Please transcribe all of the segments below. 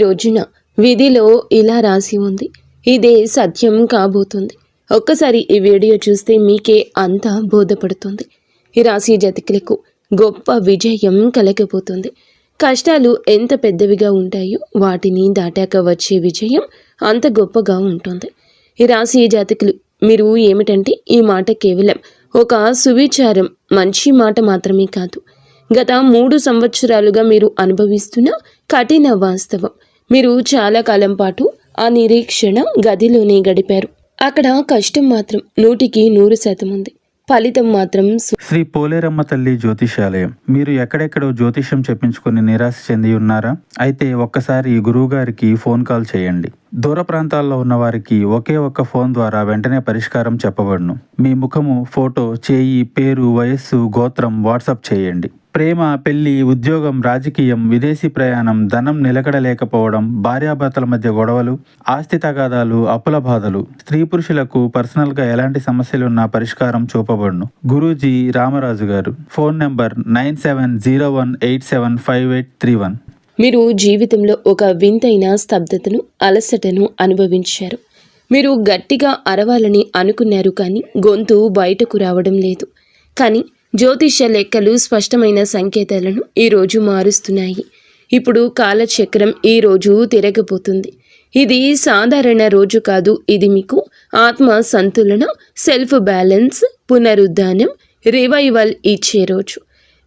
రోజున విధిలో ఇలా రాసి ఉంది. ఇదే సత్యం కాబోతుంది. ఒక్కసారి ఈ వీడియో చూస్తే మీకే అంతా బోధపడుతుంది. ఈ రాశి జాతకులకు గొప్ప విజయం కలగబోతుంది. కష్టాలు ఎంత పెద్దవిగా ఉంటాయో వాటిని దాటాక వచ్చే విజయం అంత గొప్పగా ఉంటుంది. ఈ రాశి జాతకులు మీరు ఏమిటంటే ఈ మాట కేవలం ఒక సువిచారం, మంచి మాట మాత్రమే కాదు. గత 3 సంవత్సరాలుగా మీరు అనుభవిస్తున్న కఠిన వాస్తవం. మీరు చాలా కాలం పాటు ఆ నిరీక్షణ గదిలోనే గడిపారు. అక్కడ కష్టం మాత్రం 100% ఉంది. ఫలితం మాత్రం శ్రీ పోలేరమ్మ తల్లి జ్యోతిషాలయం. మీరు ఎక్కడెక్కడో జ్యోతిషం చెప్పించుకుని నిరాశ చెంది ఉన్నారా? అయితే ఒక్కసారి గురువు గారికి ఫోన్ కాల్ చేయండి. దూర ప్రాంతాల్లో ఉన్న వారికి ఒకే ఒక్క ఫోన్ ద్వారా వెంటనే పరిష్కారం చెప్పబడును. మీ ముఖము, ఫోటో, చేయి, పేరు, వయస్సు, గోత్రం వాట్సాప్ చేయండి. ప్రేమ, పెళ్లి, ఉద్యోగం, రాజకీయం, విదేశీ ప్రయాణం, ధనం నిలకడలేకపోవడం, భార్యాభర్తల మధ్య గొడవలు, ఆస్తి తగాదాలు, అప్పుల బాధలు, స్త్రీ పురుషులకు పర్సనల్గా ఎలాంటి సమస్యలున్నా పరిష్కారం చూపబడును. గురూజీ రామరాజు గారు. Phone number 9701875831. మీరు జీవితంలో ఒక వింతైన స్తబ్దతను, అలసటను అనుభవించారు. మీరు గట్టిగా అరవాలని అనుకున్నారు, కానీ గొంతు బయటకు రావడం లేదు. కానీ జ్యోతిష్య లెక్కలు స్పష్టమైన సంకేతాలను ఈరోజు మారుస్తున్నాయి. ఇప్పుడు కాలచక్రం ఈరోజు తిరగబోతుంది. ఇది సాధారణ రోజు కాదు. ఇది మీకు ఆత్మ సంతులన, సెల్ఫ్ బ్యాలెన్స్, పునరుద్ధానం, రివైవల్ ఇచ్చే రోజు.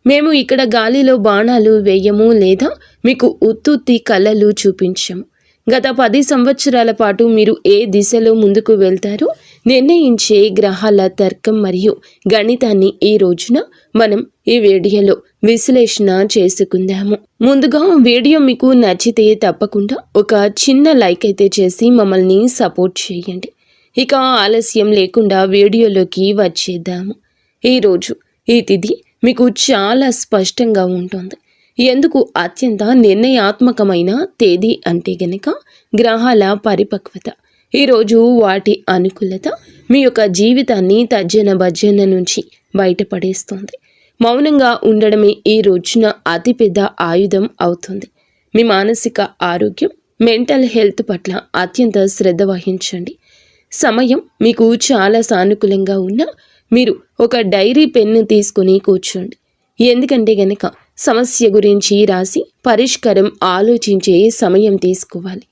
మేము ఇక్కడ గాలిలో బాణాలు వేయము లేదా మీకు ఉత్తుత్తి కళలు చూపించము. గత 10 సంవత్సరాల పాటు మీరు ఏ దిశలో ముందుకు వెళ్తారో నిర్ణయించే గ్రహాల తర్కం మరియు గణితాన్ని ఈ రోజున మనం ఈ వీడియోలో విశ్లేషణ చేసుకుందాము. ముందుగా వీడియో మీకు నచ్చితే తప్పకుండా ఒక చిన్న లైక్ అయితే చేసి మమ్మల్ని సపోర్ట్ చేయండి. ఇక ఆలస్యం లేకుండా వీడియోలోకి వచ్చేద్దాము. ఈరోజు ఈ తిథి మీకు చాలా స్పష్టంగా ఉంటుంది. ఎందుకు అత్యంత నిర్ణయాత్మకమైన తేదీ అంటే గనక గ్రహాల పరిపక్వత. ఈరోజు వాటి అనుకూలత మీ యొక్క జీవితాన్ని తర్జన భర్జన నుంచి బయటపడేస్తుంది. మౌనంగా ఉండడమే ఈ రోజున అతిపెద్ద ఆయుధం అవుతుంది. మీ మానసిక ఆరోగ్యం, మెంటల్ హెల్త్ పట్ల అత్యంత శ్రద్ధ వహించండి. సమయం మీకు చాలా సానుకూలంగా ఉన్నా మీరు ఒక డైరీ పెన్ను తీసుకుని కూర్చోండి. ఎందుకంటే గనక సమస్య గురించి రాసి పరిష్కారం ఆలోచించే సమయం తీసుకోవాలి.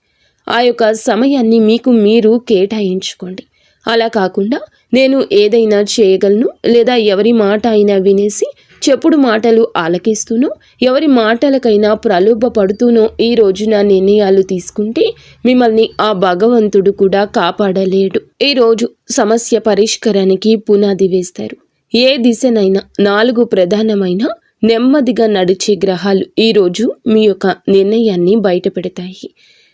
ఆ యొక్క సమయాన్ని మీకు మీరు కేటాయించుకోండి. అలా కాకుండా నేను ఏదైనా చేయగలను లేదా ఎవరి మాట అయినా వినేసి చెప్పుడు మాటలు ఆలకిస్తూనో, ఎవరి మాటలకైనా ప్రలోభపడుతూనో ఈ రోజున నిర్ణయాలు తీసుకుంటే మిమ్మల్ని ఆ భగవంతుడు కూడా కాపాడలేడు. ఈరోజు సమస్య పరిష్కారానికి పునాది వేస్తారు. ఏ దిశనైనా 4 ప్రధానమైన నెమ్మదిగా నడిచే గ్రహాలు ఈరోజు మీ యొక్క నిర్ణయాన్ని బయటపెడతాయి.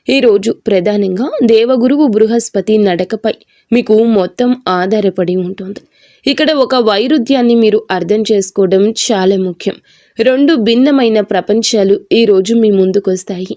ఈరోజు ప్రధానంగా దేవగురువు బృహస్పతి నడకపై మీకు మొత్తం ఆధారపడి ఉంటుంది. ఇక్కడ ఒక వైరుధ్యాన్ని మీరు అర్థం చేసుకోవడం చాలా ముఖ్యం. 2 భిన్నమైన ప్రపంచాలు ఈరోజు మీ ముందుకొస్తాయి.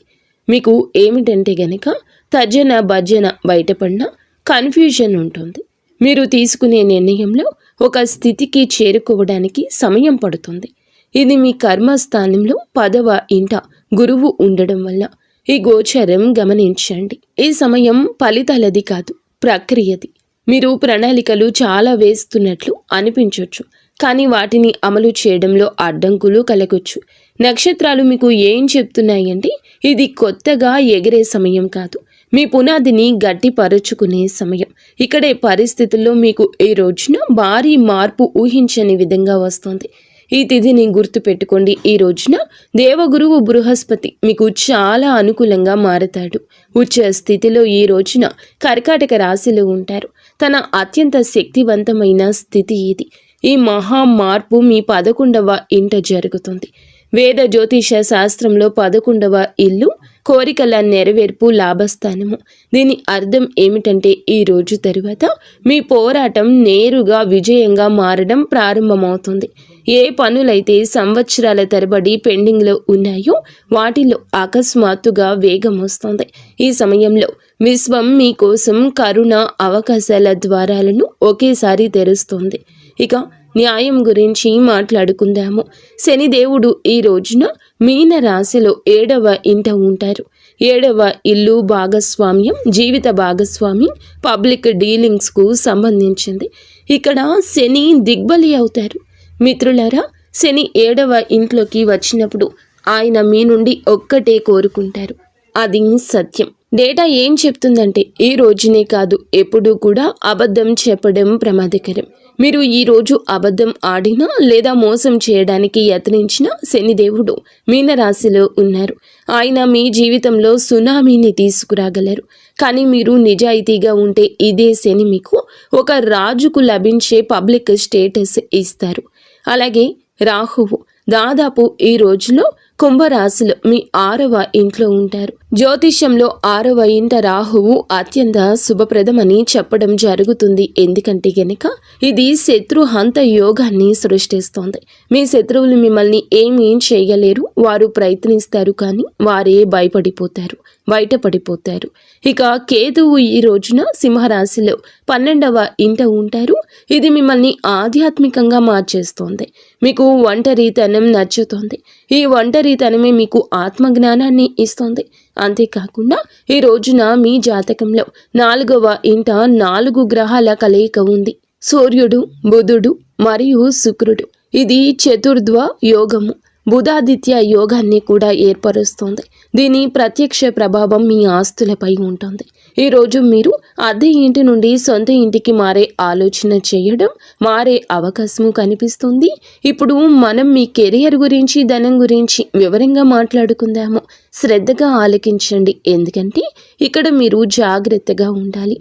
మీకు ఏమిటంటే గనక తర్జన భర్జన బయటపడిన కన్ఫ్యూజన్ ఉంటుంది. మీరు తీసుకునే నిర్ణయంలో ఒక స్థితికి చేరుకోవడానికి సమయం పడుతుంది. ఇది మీ కర్మస్థానంలో 10వ ఇంట గురువు ఉండడం వల్ల. ఈ గోచరం గమనించండి. ఈ సమయం ఫలితాలది కాదు, ప్రక్రియది. మీరు ప్రణాళికలు చాలా వేస్తున్నట్లు అనిపించవచ్చు, కానీ వాటిని అమలు చేయడంలో అడ్డంకులు కలగొచ్చు. నక్షత్రాలు మీకు ఏం చెప్తున్నాయంటే ఇది కొత్తగా ఎగిరే సమయం కాదు, మీ పునాదిని గట్టిపరుచుకునే సమయం. ఇక్కడే పరిస్థితుల్లో మీకు ఈ రోజున భారీ మార్పు ఊహించని విధంగా వస్తుంది. ఈ తిథిని గుర్తుపెట్టుకోండి. ఈ రోజున దేవగురువు బృహస్పతి మీకు చాలా అనుకూలంగా మారతాడు. ఉచ్చ స్థితిలో ఈ రోజున కర్కాటక రాశిలో ఉంటారు. తన అత్యంత శక్తివంతమైన స్థితి ఇది. ఈ మహా మార్పు మీ 11వ ఇంట జరుగుతుంది. వేద జ్యోతిష శాస్త్రంలో 11వ ఇల్లు కోరికల నెరవేర్పు, లాభస్థానము. దీని అర్థం ఏమిటంటే ఈ రోజు తరువాత మీ పోరాటం నేరుగా విజయంగా మారడం ప్రారంభమవుతుంది. ఏ పనులైతే సంవత్సరాల తరబడి పెండింగ్లో ఉన్నాయో వాటిలో అకస్మాత్తుగా వేగం వస్తుంది. ఈ సమయంలో విశ్వం మీకోసం కరుణ, అవకాశాల ద్వారాలను ఒకేసారి తెరుస్తుంది. ఇక న్యాయం గురించి మాట్లాడుకుందాము. శనిదేవుడు ఈ రోజున మీన రాశిలో 7వ ఇంట ఉంటారు. 7వ ఇల్లు భాగస్వామ్యం, జీవిత భాగస్వామి, పబ్లిక్ డీలింగ్స్కు సంబంధించింది. ఇక్కడ శని దిగ్బలి అవుతారు. మిత్రులారా, శని 7వ ఇంట్లోకి వచ్చినప్పుడు ఆయన మీ నుండి ఒక్కటే కోరుకుంటారు, అది సత్యం. డేటా ఏం చెప్తుందంటే ఈ రోజునే కాదు, ఎప్పుడూ కూడా అబద్ధం చెప్పడం ప్రమాదకరం. మీరు ఈ రోజు అబద్ధం ఆడినా లేదా మోసం చేయడానికి యత్నించిన శనిదేవుడు మీనరాశిలో ఉన్నారు. ఆయన మీ జీవితంలో సునామీని తీసుకురాగలరు. కానీ మీరు నిజాయితీగా ఉంటే ఇదే శని మీకు ఒక రాజుకు లభించే పబ్లిక్ స్టేటస్ ఇస్తారు. అలాగే రాహువు దాదాపు ఈ రోజులో కుంభరాశిలో మీ 6వ ఇంట్లో ఉంటారు. జ్యోతిష్యంలో 6వ ఇంట రాహువు అత్యంత శుభప్రదమని చెప్పడం జరుగుతుంది. ఎందుకంటే గనక ఇది శత్రు హంత యోగాన్ని సృష్టిస్తోంది. మీ శత్రువులు మిమ్మల్ని ఏమీ చేయలేరు. వారు ప్రయత్నిస్తారు కానీ వారే బయటపడిపోతారు. ఇక కేతువు ఈ రోజున సింహరాశిలో 12వ ఇంట ఉంటారు. ఇది మిమ్మల్ని ఆధ్యాత్మికంగా మార్చేస్తోంది. మీకు ఒంటరితనం నచ్చుతోంది. ఈ ఒంటరితనమే మీకు ఆత్మజ్ఞానాన్ని ఇస్తోంది. అంతేకాకుండా ఈ రోజున మీ జాతకంలో 4వ ఇంట 4 గ్రహాల కలయిక ఉంది. సూర్యుడు, బుధుడు మరియు శుక్రుడు. ఇది చతుర్ధ్వ యోగము, బుధాదిత్య యోగాన్ని కూడా ఏర్పరుస్తోంది. దీని ప్రత్యక్ష ప్రభావం మీ ఆస్తులపై ఉంటుంది. ఈరోజు మీరు అద్దె ఇంటి నుండి సొంత ఇంటికి మారే ఆలోచన చేయడం, మారే అవకాశం కనిపిస్తుంది. ఇప్పుడు మనం మీ కెరియర్ గురించి, ధనం గురించి వివరంగా మాట్లాడుకుందాము. శ్రద్ధగా ఆలకించండి, ఎందుకంటే ఇక్కడ మీరు జాగ్రత్తగా ఉండాలి.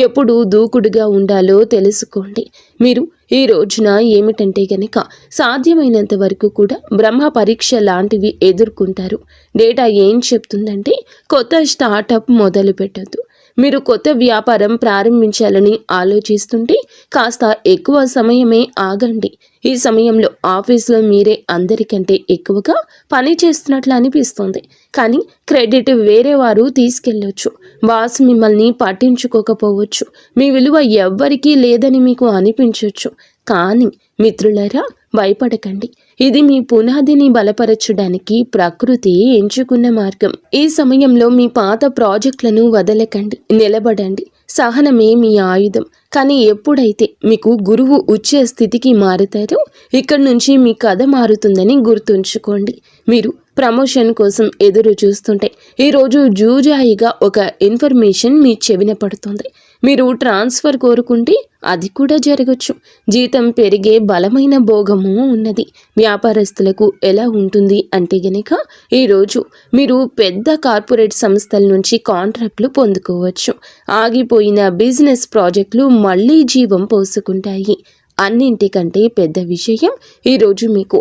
ఎప్పుడు దూకుడుగా ఉండాలో తెలుసుకోండి. మీరు ఈ రోజున ఏమిటంటే గనక సాధ్యమైనంత వరకు కూడా బ్రహ్మ పరీక్ష లాంటివి ఎదుర్కొంటారు. డేటా ఏం చెప్తుందంటే కొత్త స్టార్టప్ మొదలు పెట్టద్దు. మీరు కొత్త వ్యాపారం ప్రారంభించాలని ఆలోచిస్తుంటే కాస్త ఎక్కువ సమయమే ఆగండి. ఈ సమయంలో ఆఫీస్లో మీరే అందరికంటే ఎక్కువగా పని చేస్తున్నట్లు అనిపిస్తుంది. కానీ క్రెడిట్ వేరే వారు తీసుకెళ్ళొచ్చు. బాస్ మిమ్మల్ని పట్టించుకోకపోవచ్చు. మీ విలువ ఎవ్వరికీ లేదని మీకు అనిపించవచ్చు. కానీ మిత్రులారా, భయపడకండి. ఇది మీ పునాదిని బలపరచడానికి ప్రకృతి ఎంచుకున్న మార్గం. ఈ సమయంలో మీ పాత ప్రాజెక్టులను వదలకండి, నిలబడండి. సహనమే మీ ఆయుధం. కానీ ఎప్పుడైతే మీకు గురువు ఉచ్చ స్థితికి మారుతారో ఇక్కడి నుంచి మీ కథ మారుతుందని గుర్తుంచుకోండి. మీరు ప్రమోషన్ కోసం ఎదురు చూస్తుంటే ఈరోజు జూజాయిగా ఒక ఇన్ఫర్మేషన్ మీ చెవిన పడుతుంది. మీరు ట్రాన్స్ఫర్ కోరుకుంటే అది కూడా జరగచ్చు. జీతం పెరిగే బలమైన భోగము ఉన్నది. వ్యాపారస్తులకు ఎలా ఉంటుంది అంటే గనక ఈరోజు మీరు పెద్ద కార్పొరేట్ సంస్థల నుంచి కాంట్రాక్టులు పొందుకోవచ్చు. ఆగిపోయిన బిజినెస్ ప్రాజెక్టులు మళ్ళీ జీవం పోసుకుంటాయి. అన్నింటికంటే పెద్ద విషయం ఈరోజు మీకు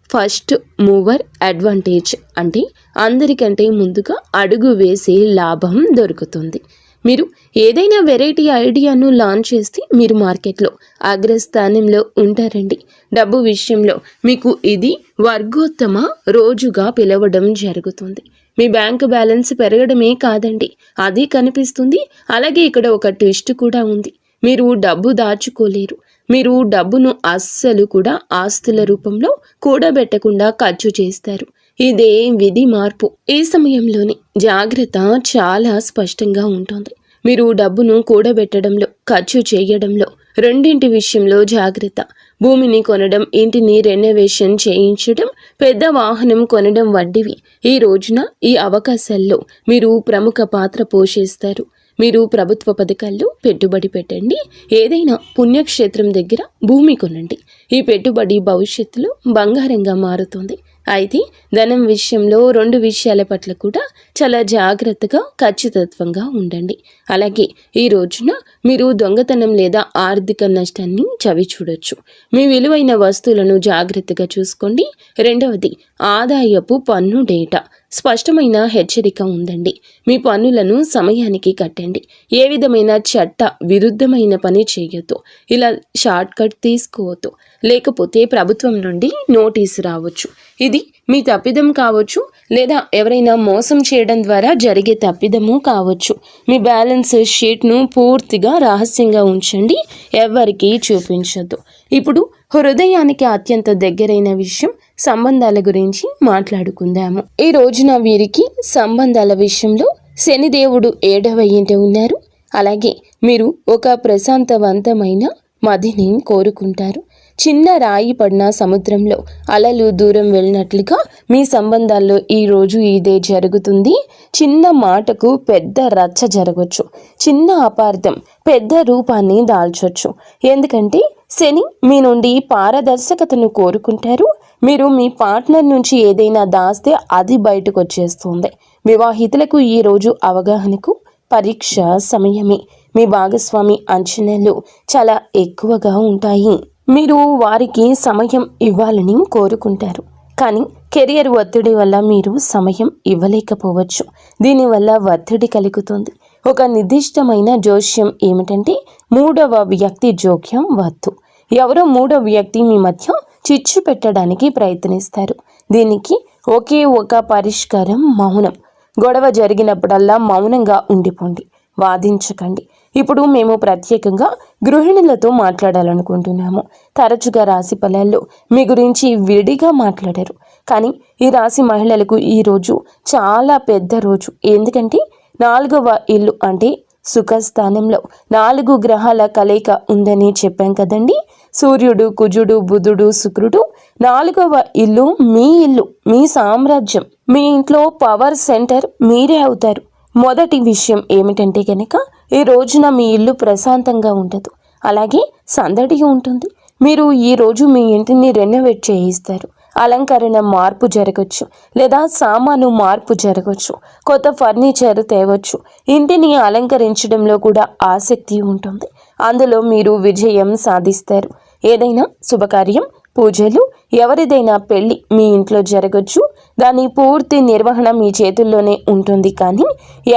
ఫస్ట్ మూవర్ అడ్వాంటేజ్, అంటే అందరికంటే ముందుగా అడుగు వేసే లాభం దొరుకుతుంది. మీరు ఏదైనా వెరైటీ ఐడియాను లాంచ్ చేస్తే మీరు మార్కెట్లో అగ్రస్థానంలో ఉంటారండి. డబ్బు విషయంలో మీకు ఇది వర్గోత్తమ రోజుగా పిలవడం జరుగుతుంది. మీ బ్యాంకు బ్యాలెన్స్ పెరగడమే కాదండి, అది కనిపిస్తుంది. అలాగే ఇక్కడ ఒక ట్విస్ట్ కూడా ఉంది. మీరు డబ్బు దాచుకోలేరు. మీరు డబ్బును అస్సలు కూడా ఆస్తుల రూపంలో కూడబెట్టకుండా ఖర్చు చేస్తారు. ఇదే విధి మార్పు. ఈ సమయంలోనే జాగ్రత్త చాలా స్పష్టంగా ఉంటుంది. మీరు డబ్బును కూడబెట్టడంలో, ఖర్చు చేయడంలో, రెండింటి విషయంలో జాగ్రత్త. భూమిని కొనడం, ఇంటిని రెనోవేషన్ చేయించడం, పెద్ద వాహనం కొనడం వంటివి ఈ రోజున ఈ అవకాశాల్లో మీరు ప్రముఖ పాత్ర పోషిస్తారు. మీరు ప్రభుత్వ పథకాల్లో పెట్టుబడి పెట్టండి. ఏదైనా పుణ్యక్షేత్రం దగ్గర భూమి కొనండి. ఈ పెట్టుబడి భవిష్యత్తులో బంగారంగా మారుతుంది. అయితే ధనం విషయంలో 2 విషయాల పట్ల కూడా చాలా జాగ్రత్తగా, ఖచ్చితత్వంగా ఉండండి. అలాగే ఈ రోజున మీరు దొంగతనం లేదా ఆర్థిక నష్టాన్ని చవి చూడొచ్చు. మీ విలువైన వస్తువులను జాగ్రత్తగా చూసుకోండి. 2వది ఆదాయపు పన్ను డేటా. స్పష్టమైన హెచ్చరిక ఉందండి. మీ పన్నులను సమయానికి కట్టండి. ఏ విధమైన చట్ట విరుద్ధమైన పని చేయొద్దు. ఇలా షార్ట్ కట్ తీసుకోవద్దు. లేకపోతే ప్రభుత్వం నుండి నోటీసు రావచ్చు. ఇది మీ తప్పిదం కావచ్చు, లేదా ఎవరైనా మోసం చేయడం ద్వారా జరిగే తప్పిదము కావచ్చు. మీ బ్యాలెన్స్ షీట్ను పూర్తిగా రహస్యంగా ఉంచండి, ఎవరికీ చూపించొద్దు. ఇప్పుడు హృదయానికి అత్యంత దగ్గరైన విషయం సంబంధాల గురించి మాట్లాడుకుందాము. ఈ రోజున వీరికి సంబంధాల విషయంలో శనిదేవుడు 7వ ఇంట ఉన్నారు. అలాగే మీరు ఒక ప్రశాంతవంతమైన మదిని కోరుకుంటారు. చిన్న రాయి పడిన సముద్రంలో అలలు దూరం వెళ్ళినట్లుగా మీ సంబంధాల్లో ఈరోజు ఇదే జరుగుతుంది. చిన్న మాటకు పెద్ద రచ్చ జరగవచ్చు. చిన్న అపార్థం పెద్ద రూపాన్ని దాల్చొచ్చు. ఎందుకంటే శని మీ నుండి పారదర్శకతను కోరుకుంటారు. మీరు మీ పార్ట్నర్ నుంచి ఏదైనా దాస్తే అది బయటకు వచ్చేస్తుంది. వివాహితులకు ఈరోజు అవగాహనకు పరీక్ష సమయమే. మీ భాగస్వామి అంచనాలు చాలా ఎక్కువగా ఉంటాయి. మీరు వారికి సమయం ఇవ్వాలని కోరుకుంటారు, కానీ కెరియర్ ఒత్తిడి వల్ల మీరు సమయం ఇవ్వలేకపోవచ్చు. దీనివల్ల ఒత్తిడి కలుగుతుంది. ఒక నిర్దిష్టమైన జోస్యం ఏమిటంటే 3వ వ్యక్తి జోక్యం వద్దు. ఎవరో 3వ వ్యక్తి మీ మధ్య చిచ్చు పెట్టడానికి ప్రయత్నిస్తారు. దీనికి ఒకే ఒక పరిష్కారం మౌనం. గొడవ జరిగినప్పుడల్లా మౌనంగా ఉండిపోండి, వాదించకండి. ఇప్పుడు మేము ప్రత్యేకంగా గృహిణులతో మాట్లాడాలనుకుంటున్నాము. తరచుగా రాశి ఫలాల్లో మీ గురించి విడిగా మాట్లాడారు, కానీ ఈ రాశి మహిళలకు ఈరోజు చాలా పెద్ద రోజు. ఎందుకంటే 4వ ఇల్లు అంటే సుఖస్థానంలో 4 గ్రహాల కలయిక ఉందని చెప్పాం కదండి. సూర్యుడు, కుజుడు, బుధుడు, శుక్రుడు. 4వ ఇల్లు మీ ఇల్లు, మీ సామ్రాజ్యం. మీ ఇంట్లో పవర్ సెంటర్ మీరే అవుతారు. మొదటి విషయం ఏమిటంటే కనుక ఈ రోజున మీ ఇల్లు ప్రశాంతంగా ఉండదు, అలాగే సందడిగా ఉంటుంది. మీరు ఈరోజు మీ ఇంటిని రెనోవేట్ చేయిస్తారు. అలంకరణ మార్పు జరగచ్చు, లేదా సామాను మార్పు జరగచ్చు. కొత్త ఫర్నిచర్ తేవచ్చు. ఇంటిని అలంకరించడంలో కూడా ఆసక్తి ఉంటుంది. అందులో మీరు విజయం సాధిస్తారు. ఏదైనా శుభకార్యం, పూజలు, ఎవరిదైనా పెళ్లి మీ ఇంట్లో జరగచ్చు. దాని పూర్తి నిర్వహణ మీ చేతుల్లోనే ఉంటుంది. కానీ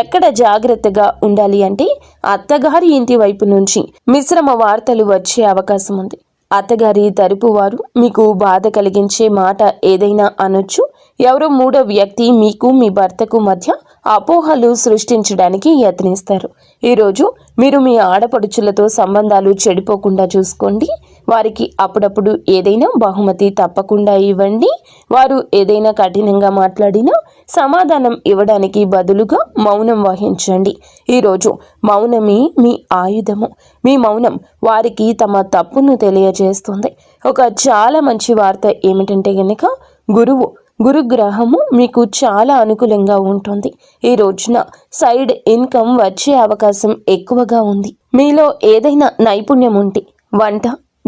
ఎక్కడ జాగ్రత్తగా ఉండాలి అంటే అత్తగారి ఇంటి వైపు నుంచి మిశ్రమ వార్తలు వచ్చే అవకాశం ఉంది. అత్తగారి తరపు వారు మీకు బాధ కలిగించే మాట ఏదైనా అనొచ్చు. ఎవరో 3వ వ్యక్తి మీకు మీ భర్తకు మధ్య అపోహలు సృష్టించడానికి యత్నిస్తారు. ఈరోజు మీరు మీ ఆడపడుచులతో సంబంధాలు చెడిపోకుండా చూసుకోండి. వారికి అప్పుడప్పుడు ఏదైనా బహుమతి తప్పకుండా ఇవ్వండి. వారు ఏదైనా కఠినంగా మాట్లాడినా సమాధానం ఇవ్వడానికి బదులుగా మౌనం వహించండి. ఈరోజు మౌనమే మీ ఆయుధము. మీ మౌనం వారికి తమ తప్పును తెలియజేస్తుంది. ఒక చాలా మంచి వార్త ఏమిటంటే గనక గురుగ్రహము మీకు చాలా అనుకూలంగా ఉంటుంది. ఈ రోజున సైడ్ ఇన్కమ్ వచ్చే అవకాశం ఎక్కువగా ఉంది. మీలో ఏదైనా నైపుణ్యం ఉంటే వంట,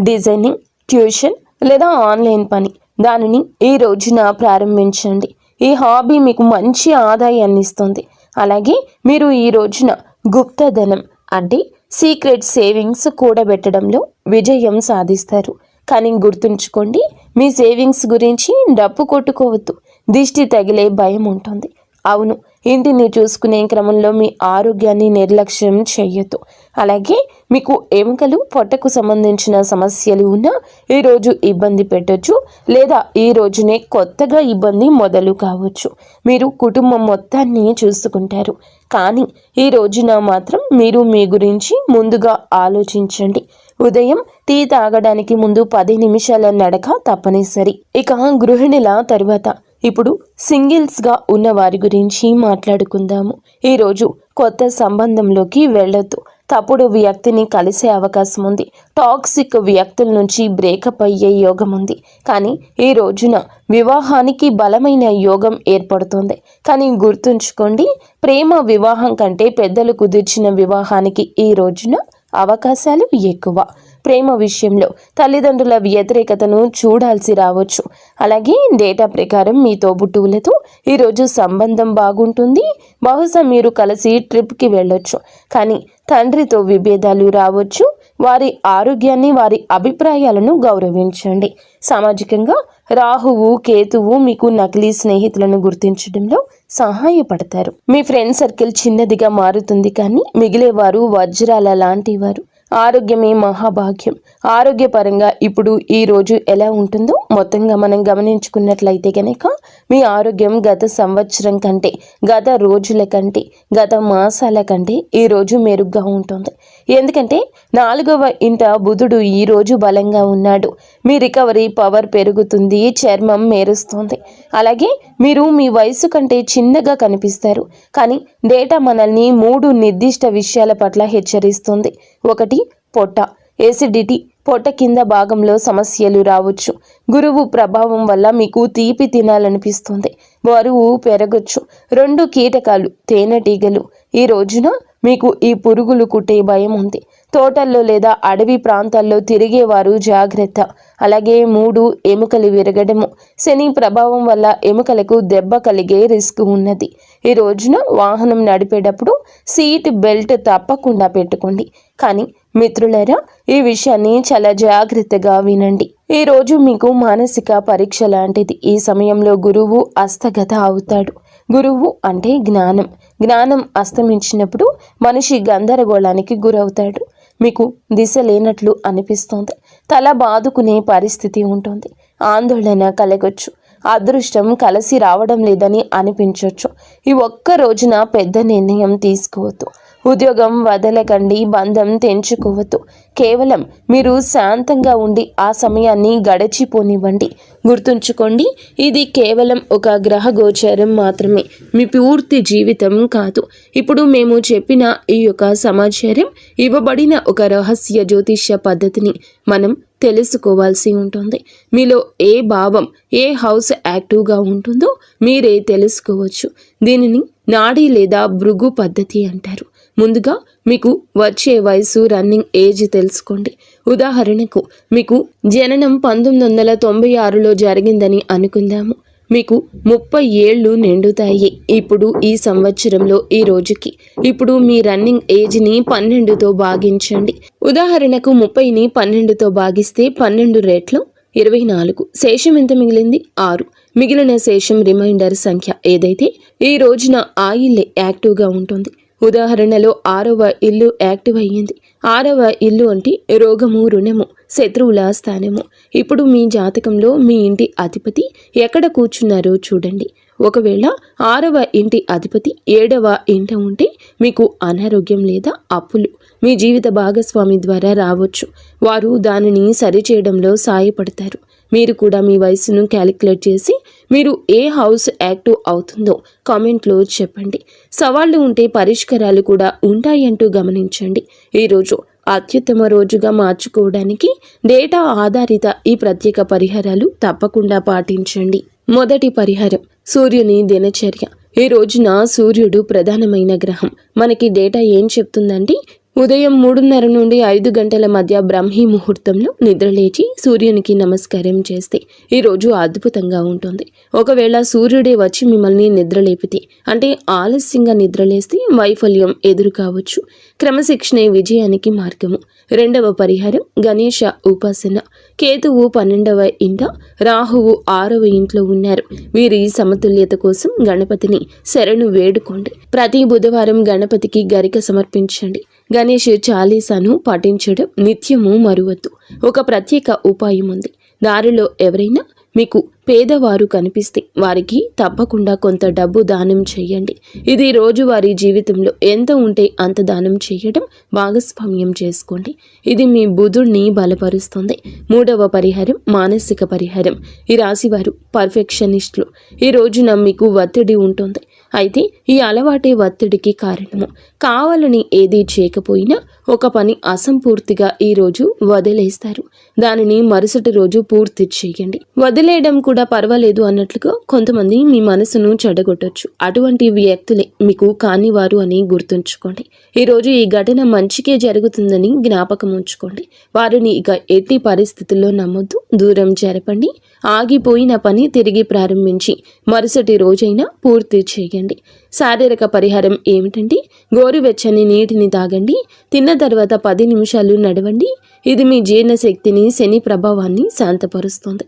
డిజైనింగ్, ట్యూషన్ లేదా ఆన్లైన్ పని, దానిని ఈ రోజున ప్రారంభించండి. ఈ హాబీ మీకు మంచి ఆదాయాన్ని ఇస్తుంది. అలాగే మీరు ఈ రోజున గుప్తధనం అంటే సీక్రెట్ సేవింగ్స్ కూడబెట్టడంలో విజయం సాధిస్తారు. కానీ గుర్తుంచుకోండి, మీ సేవింగ్స్ గురించి డప్పు కొట్టుకోవద్దు. దిష్టి తగిలే భయం ఉంటుంది. అవును, ఇంటిని చూసుకునే క్రమంలో మీ ఆరోగ్యాన్ని నిర్లక్ష్యం చేయొద్దు. అలాగే మీకు ఎముకలు, పొట్టకు సంబంధించిన సమస్యలు ఉన్నా ఈరోజు ఇబ్బంది పెట్టొచ్చు, లేదా ఈ రోజునే కొత్తగా ఇబ్బంది మొదలు కావచ్చు. మీరు కుటుంబం మొత్తాన్ని చూసుకుంటారు, కానీ ఈ రోజున మాత్రం మీరు మీ గురించి ముందుగా ఆలోచించండి. ఉదయం టీ తాగడానికి ముందు 10 నిమిషాల నడక తప్పనిసరి. ఇక గృహిణుల తరువాత ఇప్పుడు సింగిల్స్గా ఉన్న వారి గురించి మాట్లాడుకుందాము. ఈరోజు కొత్త సంబంధంలోకి వెళ్ళొద్దు. తప్పుడు వ్యక్తిని కలిసే అవకాశం ఉంది. టాక్సిక్ వ్యక్తుల నుంచి బ్రేకప్ అయ్యే యోగం ఉంది. కానీ ఈ రోజున వివాహానికి బలమైన యోగం ఏర్పడుతుంది. కానీ గుర్తుంచుకోండి, ప్రేమ వివాహం కంటే పెద్దలు కుదిర్చిన వివాహానికి ఈ రోజున అవకాశాలు ఎక్కువ. ప్రేమ విషయంలో తల్లిదండ్రుల వ్యతిరేకతను చూడాల్సి రావచ్చు. అలాగే డేటా ప్రకారం మీ తోబుట్టువులతో ఈరోజు సంబంధం బాగుంటుంది. బహుశా మీరు కలిసి ట్రిప్కి వెళ్ళొచ్చు, కానీ తండ్రితో విభేదాలు రావచ్చు. వారి ఆరోగ్యాన్ని, వారి అభిప్రాయాలను గౌరవించండి. సామాజికంగా రాహువు, కేతువు మీకు నకిలీ స్నేహితులను గుర్తించడంలో సహాయపడతారు. మీ ఫ్రెండ్ సర్కిల్ చిన్నదిగా మారుతుంది, కానీ మిగిలేవారు వజ్రాల లాంటి వారు. ఆరోగ్యమే మహాభాగ్యం. ఆరోగ్యపరంగా ఇప్పుడు ఈ రోజు ఎలా ఉంటుందో మొత్తంగా మనం గమనించుకున్నట్లయితే కనుక మీ ఆరోగ్యం గత సంవత్సరం కంటే, గత రోజుల కంటే, గత మాసాల కంటే ఈ రోజు మెరుగ్గా ఉంటుంది. ఎందుకంటే 4వ ఇంట బుధుడు ఈ రోజు బలంగా ఉన్నాడు. మీ రికవరీ పవర్ పెరుగుతుంది, చర్మం మెరుస్తుంది. అలాగే మీరు మీ వయసు కంటే చిన్నగా కనిపిస్తారు. కానీ డేటా మనల్ని 3 నిర్దిష్ట విషయాల పట్ల హెచ్చరిస్తుంది. 1, పొట్ట, ఎసిడిటీ, పొట్ట కింద భాగంలో సమస్యలు రావచ్చు. గురువు ప్రభావం వల్ల మీకు తీపి తినాలనిపిస్తుంది, బరువు పెరగచ్చు. 2, కీటకాలు, తేనెటీగలు. ఈ రోజున మీకు ఈ పురుగులు కుట్టే భయం ఉంది. తోటల్లో లేదా అడవి ప్రాంతాల్లో తిరిగేవారు జాగ్రత్త. అలాగే 3, ఎముకలు విరగడము. శని ప్రభావం వల్ల ఎముకలకు దెబ్బ కలిగే రిస్క్ ఉన్నది. ఈ రోజున వాహనం నడిపేటప్పుడు సీట్ బెల్ట్ తప్పకుండా పెట్టుకోండి. కానీ మిత్రులారా, ఈ విషయాన్ని చాలా జాగ్రత్తగా వినండి. ఈ రోజు మీకు మానసిక పరీక్ష లాంటిది. ఈ సమయంలో గురువు హస్తగత అవుతాడు. గురువు అంటే జ్ఞానం. జ్ఞానం అస్తమించినప్పుడు మనిషి గందరగోళానికి గురవుతాడు. మీకు దిశ లేనట్లు అనిపిస్తుంది. తల బాదుకునే పరిస్థితి ఉంటుంది. ఆందోళన కలగొచ్చు. అదృష్టం కలిసి రావడం లేదని అనిపించవచ్చు. ఈ ఒక్క రోజున పెద్ద నిర్ణయం తీసుకోవద్దు. ఉద్యోగం వదలకండి, బంధం తెంచుకోవద్దు. కేవలం మీరు శాంతంగా ఉండి ఆ సమయాన్ని గడిచిపోనివ్వండి. గుర్తుంచుకోండి, ఇది కేవలం ఒక గ్రహ గోచరం మాత్రమే, మీ పూర్తి జీవితం కాదు. ఇప్పుడు మేము చెప్పిన ఈ యొక్క సమాచారం ఇవ్వబడిన ఒక రహస్య జ్యోతిష్య పద్ధతిని మనం తెలుసుకోవాల్సి ఉంటుంది. మీలో ఏ భావం, ఏ హౌస్ యాక్టివ్గా ఉంటుందో మీరే తెలుసుకోవచ్చు. దీనిని నాడీ లేదా భృగు పద్ధతి అంటారు. ముందుగా మీకు వచ్చే వయసు, రన్నింగ్ ఏజ్ తెలుసుకోండి. ఉదాహరణకు మీకు జననం 1996లో జరిగిందని అనుకుందాము. మీకు 30 ఏళ్ళు నిండుతాయి ఇప్పుడు ఈ సంవత్సరంలో ఈ రోజుకి. ఇప్పుడు మీ రన్నింగ్ ఏజ్ని 12తో భాగించండి. ఉదాహరణకు 30ని 12తో భాగిస్తే 12 రెట్లు 24. శేషం ఎంత మిగిలింది? 6. మిగిలిన శేషం రిమైండర్ సంఖ్య ఏదైతే ఈ రోజున ఆ ఇల్లే యాక్టివ్గా ఉంటుంది. ఉదాహరణలో 6వ ఇల్లు యాక్టివ్ అయ్యింది. 6వ ఇల్లు అంటే రోగము, రుణము, శత్రువుల స్థానము. ఇప్పుడు మీ జాతకంలో మీ ఇంటి అధిపతి ఎక్కడ కూర్చున్నారో చూడండి. ఒకవేళ 6వ ఇంటి అధిపతి 7వ ఇంట ఉంటే మీకు అనారోగ్యం లేదా అప్పులు మీ జీవిత భాగస్వామి ద్వారా రావచ్చు. వారు దానిని సరిచేయడంలో సాయపడతారు. మీరు కూడా మీ వయసును క్యాలిక్యులేట్ చేసి మీరు ఏ హౌస్ యాక్టివ్ అవుతుందో కామెంట్లో చెప్పండి. సవాళ్లు ఉంటే పరిష్కారాలు కూడా ఉంటాయంటూ గమనించండి. ఈరోజు అత్యుత్తమ రోజుగా మార్చుకోవడానికి డేటా ఆధారిత ఈ ప్రత్యేక పరిహారాలు తప్పకుండా పాటించండి. మొదటి పరిహారం, సూర్యుని దినచర్య. ఈ రోజున సూర్యుడు ప్రధానమైన గ్రహం. మనకి డేటా ఏం చెప్తుందంటే ఉదయం 3:30 నుండి 5 గంటల మధ్య బ్రహ్మీ ముహూర్తంలో నిద్రలేచి సూర్యునికి నమస్కారం చేస్తే ఈరోజు అద్భుతంగా ఉంటుంది. ఒకవేళ సూర్యుడే వచ్చి మిమ్మల్ని నిద్రలేపితే, అంటే ఆలస్యంగా నిద్రలేస్తే వైఫల్యం ఎదురు కావచ్చు. క్రమశిక్షణే విజయానికి మార్గము. రెండవ పరిహారం, గణేష ఉపాసన. కేతువు 12వ ఇంట, రాహువు 6వ ఇంట్లో ఉన్నారు. వీరి సమతుల్యత కోసం గణపతిని శరణు వేడుకోండి. ప్రతి బుధవారం గణపతికి గరిక సమర్పించండి. గణేష్ చాలీసాను పఠించడం నిత్యము మరువద్దు. ఒక ప్రత్యేక ఉపాయం ఉంది. దారిలో ఎవరైనా మీకు పేదవారు కనిపిస్తే వారికి తప్పకుండా కొంత డబ్బు దానం చేయండి. ఇది రోజువారీ జీవితంలో ఎంత ఉంటే అంత దానం చేయడం భాగస్వామ్యం చేసుకోండి. ఇది మీ బుధుడిని బలపరుస్తుంది. మూడవ పరిహారం, మానసిక పరిహారం. ఈ రాశివారు పర్ఫెక్షనిస్టులు. ఈ రోజున మీకు ఒత్తిడి ఉంటుంది. అయితే ఈ అలవాటే ఒత్తిడికి కారణము. కావాలని ఏదీ చేయకపోయినా ఒక పని అసంపూర్తిగా ఈరోజు వదిలేస్తారు. దానిని మరుసటి రోజు పూర్తి చేయండి. వదిలేయడం కూడా పర్వాలేదు అన్నట్లుగా కొంతమంది మీ మనసును చెడగొట్టొచ్చు. అటువంటి వ్యక్తులే మీకు కానివారు అని గుర్తుంచుకోండి. ఈరోజు ఈ ఘటన మంచికే జరుగుతుందని జ్ఞాపకం ఉంచుకోండి. వారిని ఇక ఎట్టి పరిస్థితుల్లో నమ్మొద్దు, దూరం జరపండి. ఆగిపోయిన పని తిరిగి ప్రారంభించి మరుసటి రోజైనా పూర్తి చేయండి. శారీరక పరిహారం ఏమిటంటే గోరువెచ్చని నీటిని తాగండి. తిన్న తర్వాత 10 నిమిషాలు నడవండి. ఇది మీ జీర్ణశక్తిని, శని ప్రభావాన్ని శాంతపరుస్తుంది.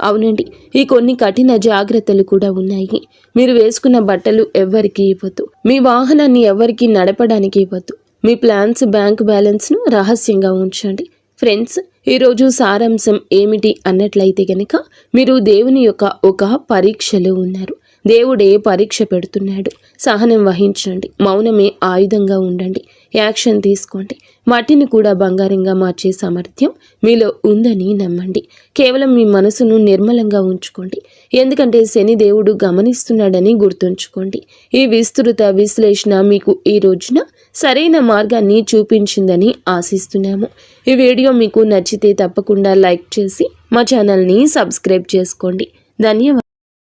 అవునండి, ఈ కొన్ని కఠిన జాగ్రత్తలు కూడా ఉన్నాయి. మీరు వేసుకున్న బట్టలు ఎవ్వరికి ఇవ్వద్దు. మీ వాహనాన్ని ఎవ్వరికి నడపడానికి ఇవ్వద్దు. మీ ప్లాన్స్ బ్యాంక్ బ్యాలెన్స్ను రహస్యంగా ఉంచండి. ఫ్రెండ్స్, ఈరోజు సారాంశం ఏమిటి అన్నట్లయితే గనక మీరు దేవుని యొక్క ఒక పరీక్షలో ఉన్నారు. దేవుడే పరీక్ష పెడుతున్నాడు. సహనం వహించండి. మౌనమే ఆయుధంగా ఉండండి. యాక్షన్ తీసుకోండి. మట్టిని కూడా బంగారంగా మార్చే సామర్థ్యం మీలో ఉందని నమ్మండి. కేవలం మీ మనసును నిర్మలంగా ఉంచుకోండి. ఎందుకంటే శని దేవుడు గమనిస్తున్నాడని గుర్తుంచుకోండి. ఈ విస్తృత విశ్లేషణ మీకు ఈ రోజున సరైన మార్గాన్ని చూపించిందని ఆశిస్తున్నాము. ఈ వీడియో మీకు నచ్చితే తప్పకుండా లైక్ చేసి మా ఛానల్ని సబ్స్క్రైబ్ చేసుకోండి. ధన్యవాదాలు.